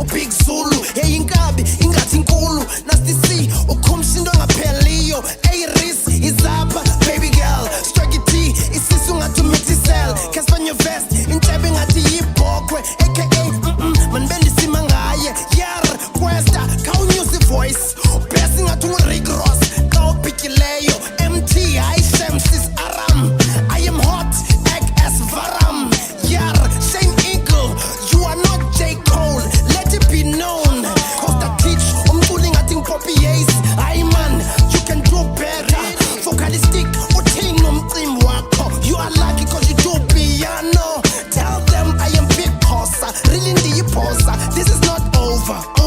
Big Zulu, hey inkabi, ingathi inkulu. Nasty C, ukhumshindo ngapheliyo. Hey Riz, izapha, baby girl. Strike it T, isisu ngathi umitisel. Cast on your vest, intebe ngathi yibhokwe. AKA, man bendisima ngaye. Yar, Questa, kawunyusa voice. Blessing ngathi Rick Ross, kawupikileyo. MT, I Shem, sis Aram. I am hot, egg as Varam. Yar, Shane Eagle, you are not J. Cole. Let it be known. Cause the teach, umculi ngathi ngipopy ace. Aye man, you can do better. Vocalistic, uthini nomcimbi wakho. You are lucky cause you do piano. Tell them I am big posa, really ndiyiphosa. This is not over.